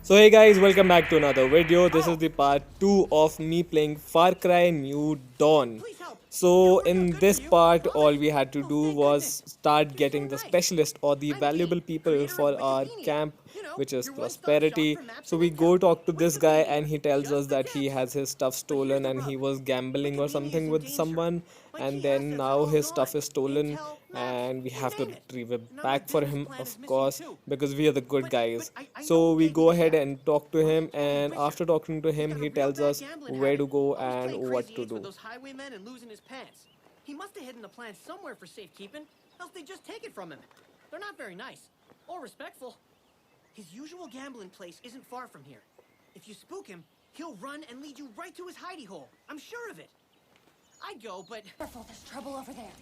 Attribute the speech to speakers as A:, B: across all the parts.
A: So hey guys, welcome back to another video. This is the part 2 of me playing Far Cry New Dawn. So in this part, all we had to do was start getting the specialist or the valuable people for our camp, which is prosperity. So we go talk to this guy and he tells us that he has his stuff stolen and he was gambling or something with someone, and then now his stuff is stolen and we have to retrieve it back for him, of course, because we are the good guys. So we go ahead and talk to him, and after talking to him, he tells us where to go and what to do.
B: highwaymen and losing his pants. He must have hidden the plan somewhere for safekeeping, else they just take it from him. They're not very nice or respectful. His usual gambling place isn't far from here. If you spook him, he'll run and lead you right to his hidey hole. I'm sure of it. I'd go, but
C: Careful, there's trouble over there.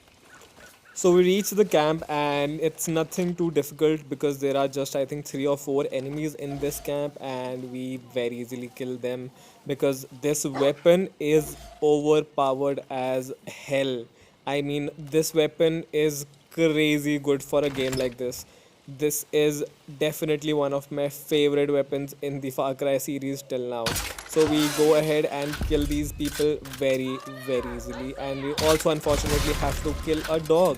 A: So we reach the camp and it's nothing too difficult because there are just I think 3 or 4 enemies in this camp, and we very easily kill them because this weapon is overpowered as hell. I mean, this weapon is crazy good for a game like this. This is definitely one of my favorite weapons in the Far Cry series till now. So we go ahead and kill these people very, very easily. And we also unfortunately have to kill a dog.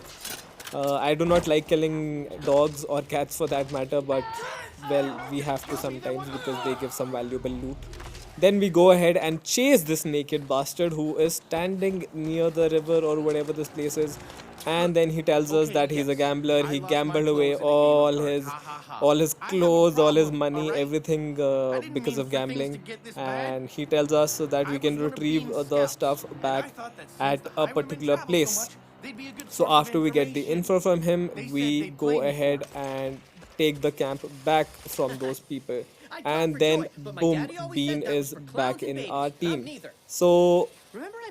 A: I do not like killing dogs or cats for that matter, but well, we have to sometimes because they give some valuable loot. Then we go ahead and chase this naked bastard who is standing near the river or whatever this place is. And then he tells us that he's a gambler. He gambled away all his clothes, all his money, everything because of gambling. And he tells us that we can retrieve the stuff back at a particular place. So after we get the info from him, we go ahead and take the camp back from those people. And then boom, Bean is back in our team. So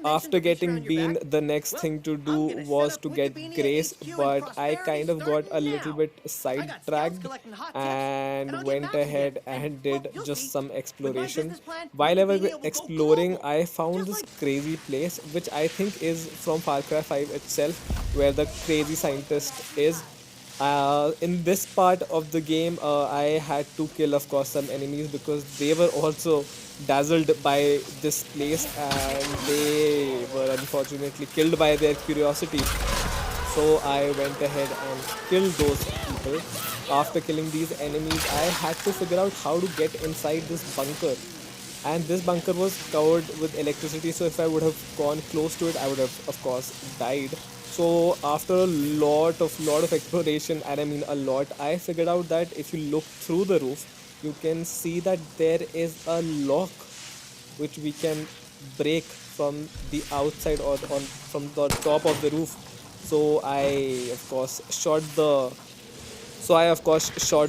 A: after getting Bean, the next thing to do was to get Grace, but I kind of got a little bit sidetracked and went ahead and did just some exploration. While I was exploring, I found this crazy place, which I think is from Far Cry 5 itself, where the crazy scientist is. In this part of the game, I had to kill, of course, some enemies because they were also dazzled by this place and they were unfortunately killed by their curiosity. So I went ahead and killed those people. After killing these enemies, I had to figure out how to get inside this bunker. And this bunker was covered with electricity, so if I would have gone close to it, I would have, of course, died. So after a lot of exploration, and I mean a lot, I figured out that if you look through the roof, you can see that there is a lock which we can break from the outside or on from the top of the roof. So I of course shot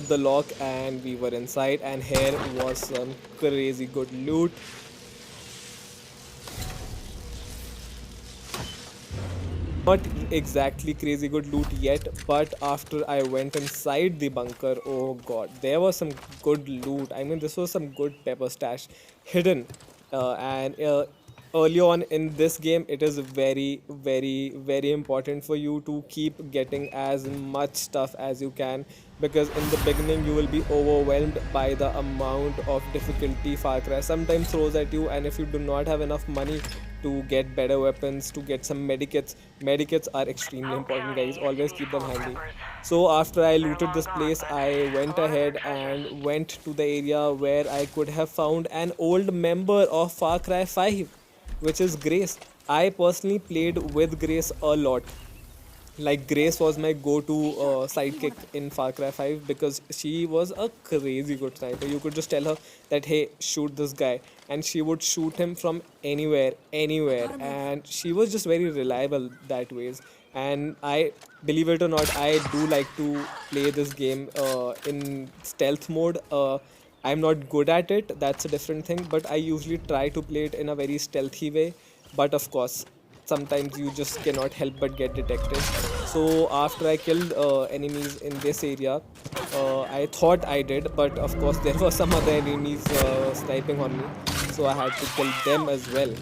A: the lock and we were inside, and here was some crazy good loot. Not exactly crazy good loot yet, but after I went inside the bunker, oh god, there was some good loot. I mean, this was some good pepper stash hidden. And early on in this game, it is very, very, very important for you to keep getting as much stuff as you can, because in the beginning you will be overwhelmed by the amount of difficulty Far Cry sometimes throws at you, and if you do not have enough money to get better weapons, to get some medikits are extremely important, guys. Always keep them handy. So after I looted this place, I went ahead and went to the area where I could have found an old member of Far Cry 5, which is Grace. I personally played with Grace a lot. Like, Grace was my go-to sidekick in Far Cry 5 because she was a crazy good sniper. You could just tell her that, hey, shoot this guy, and she would shoot him from anywhere, and she was just very reliable that ways. And I, believe it or not, I do like to play this game in stealth mode. I'm not good at it, that's a different thing, but I usually try to play it in a very stealthy way. But of course, sometimes you just cannot help but get detected. So after I killed enemies in this area, I thought I did, but of course there were some other enemies sniping on me, so I had to kill them as well.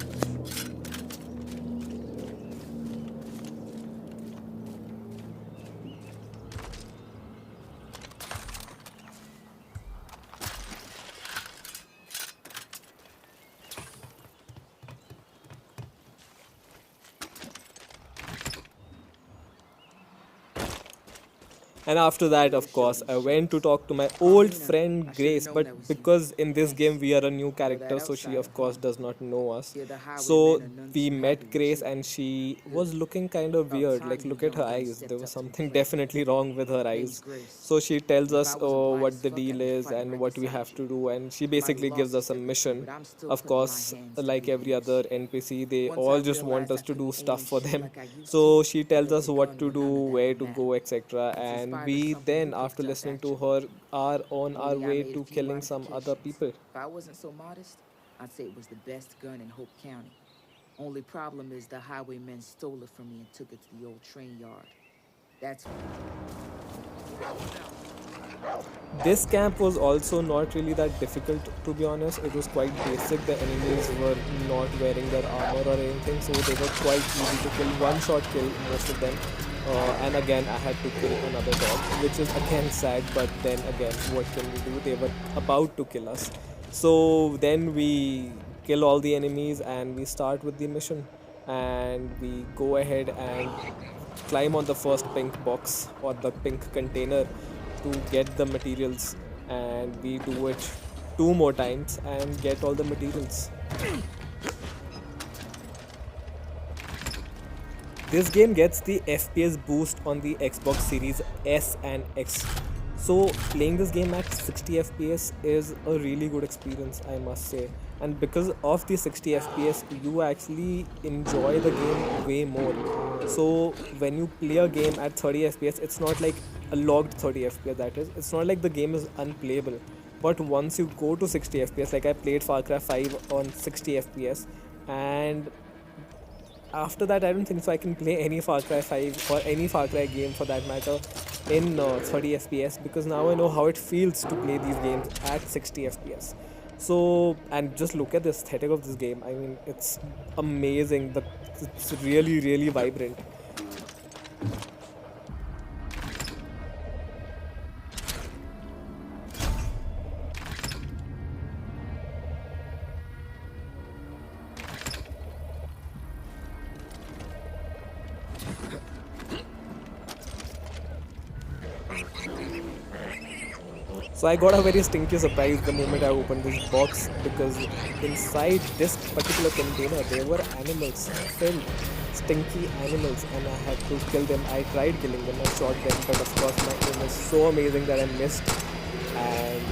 A: And after that, of course, I went to talk to my old friend
C: I should
A: Grace.
C: have
A: But
C: known that was you.
A: because in this game we are a new
C: Though
A: character,
C: that
A: so she, of
C: outsider,
A: course,
C: huh?
A: does not know us.
C: Yeah, the
A: So
C: highwaymen are none
A: we
C: too happy
A: met
C: with
A: Grace,
C: you.
A: and she was
C: Good.
A: looking kind of
C: About
A: weird.
C: time
A: Like,
C: you
A: look at her
C: young guns
A: eyes. There
C: stepped
A: was
C: up to the
A: something
C: plate.
A: definitely wrong with her
C: Name's
A: eyes.
C: Grace.
A: So she tells
C: And if I
A: us
C: wasn't blind as
A: what the
C: fuck, I'd
A: deal
C: be
A: is
C: fighting
A: and
C: right
A: what we
C: beside
A: have
C: you.
A: to do. And she
C: You might have
A: basically gives
C: lost
A: us
C: us
A: a
C: everything,
A: mission.
C: but I'm still
A: Of
C: putting my
A: course,
C: hands to
A: like
C: good
A: every other
C: use.
A: NPC, they
C: Once I
A: all just want
C: realized
A: us
C: I
A: to do
C: couldn't
A: stuff
C: aim and
A: for
C: shoot
A: them.
C: like I used to,
A: So she
C: I
A: tells
C: let
A: us
C: the
A: what
C: gun
A: to do,
C: remind me that
A: where
C: it
A: to go,
C: mattered.
A: etc.
C: It's
A: And
C: inspired of
A: we
C: something
A: then,
C: you
A: after
C: picked up,
A: listening to
C: actually.
A: her, are on our
C: Only I
A: way
C: made a
A: to
C: few
A: killing some other
C: modifications.
A: people.
C: If I wasn't so modest, I'd say it was the best gun in Hope County. Only problem is the highwaymen stole it from me and took it to the old train yard. That's
A: This camp was also not really that difficult, to be honest. It was quite basic. The enemies were not wearing their armor or anything, so they were quite easy to kill. One shot kill, most of them. And again, I had to kill another dog, which is again sad, but then again, what can we do? They were about to kill us. So then we kill all the enemies and we start with the mission. And we go ahead and climb on the first pink box or the pink container to get the materials, and we do it two more times and get all the materials. This game gets the FPS boost on the Xbox Series S and X. So playing this game at 60 FPS is a really good experience, I must say. And because of the 60 FPS, you actually enjoy the game way more. So when you play a game at 30 FPS, it's not like a logged 30 FPS, that is. It's not like the game is unplayable. But once you go to 60 FPS, like I played Far Cry 5 on 60 FPS, and after that, I don't think so I can play any Far Cry 5 or any Far Cry game for that matter in 30 FPS, because now I know how it feels to play these games at 60 FPS. So, and just look at the aesthetic of this game. I mean, it's amazing. It's really, really vibrant. So I got a very stinky surprise the moment I opened this box, because inside this particular container there were animals, filled stinky animals, and I had to kill them. I tried killing them, I shot them, but of course my aim was so amazing that I missed, and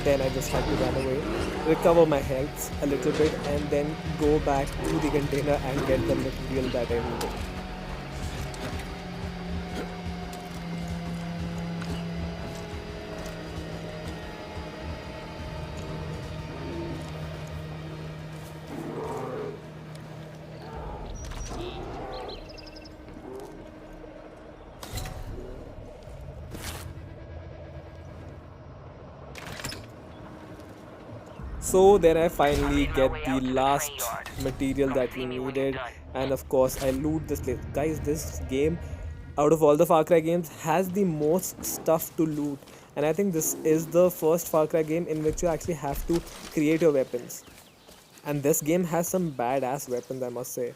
A: then I just had to run away, recover my health a little bit, and then go back to the container and get the material that I needed. So then I
D: I
A: finally
D: made my
A: get
D: way
A: the
D: out to the train
A: last
D: yard.
A: material
D: Come
A: that we
D: see me when you're
A: needed,
D: done.
A: and of course I loot this place. Guys, this game, out of all the Far Cry games, has the most stuff to loot. And I think this is the first Far Cry game in which you actually have to create your weapons. And this game has some badass weapons, I must say.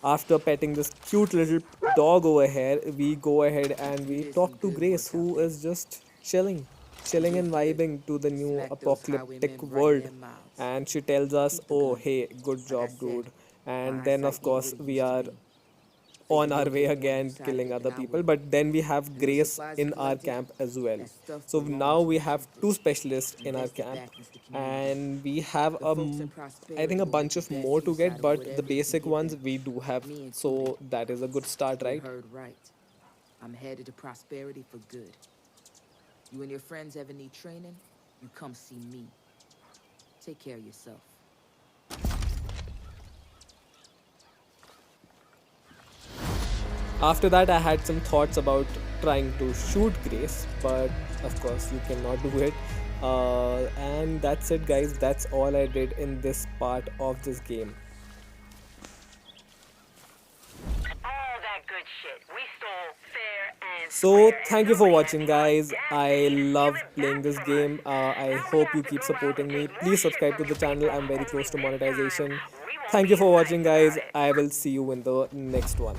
A: After petting this cute little dog over here, we go ahead and
C: you
A: we
C: did some
A: talk to
C: good
A: Grace,
C: work out
A: who
C: there.
A: is just chilling,
C: You
A: chilling
C: did
A: and
C: good.
A: vibing to the new
C: Smack those
A: apocalyptic
C: highwaymen right in
A: world.
C: their mouths.
A: And she tells us,
C: Keep the
A: "Oh,
C: gun.
A: hey, good
C: Like I
A: job,
C: said,
A: dude."
C: my
A: And then,
C: eyesight
A: of
C: ain't what
A: course,
C: it
A: we
C: used to
A: are
C: be.
A: on
C: Figure
A: our
C: you'll
A: way
C: get more
A: again
C: use out of
A: killing
C: it than
A: other
C: I
A: people.
C: will.
A: But then we have
C: And those
A: Grace
C: supplies you
A: in our
C: collected,
A: camp as well.
C: that stuff
A: So now
C: belongs to
A: we
C: the
A: have
C: troopers.
A: two specialists in our
C: Invest it
A: camp,
C: back into the community.
A: and we have
C: The folks in
A: I think
C: prosperity
A: a
C: will get
A: bunch
C: the
A: of
C: best
A: more to
C: use
A: get,
C: out of
A: but the
C: whatever you can
A: basic
C: give
A: ones
C: them,
A: we do have.
C: me included.
A: So that is a good start,
C: You
A: right?
C: heard right. I'm headed to prosperity for good. You and your friends ever need training, you come see me. Take care of yourself.
A: After that, I had some thoughts about trying to shoot Grace, but of course, you cannot do it. And that's it, guys. That's all I did in this part of this game.
D: All that good shit. We stole fair and
A: So,
D: square, and
A: thank you for
D: nobody had
A: watching,
D: the
A: guys. I
D: audacity to steal
A: love
D: it
A: playing
D: back
A: this
D: from us.
A: game. I
D: Now we
A: hope you
D: have to
A: keep
D: go around and
A: supporting me.
D: take more
A: Please
D: shit
A: subscribe
D: from
A: to the
D: your
A: channel.
D: people.
A: I'm very
D: Only
A: close to
D: this time,
A: monetization.
D: we won't
A: Thank
D: be
A: you for
D: as
A: watching,
D: nice about
A: guys.
D: it.
A: I will see you in the next one.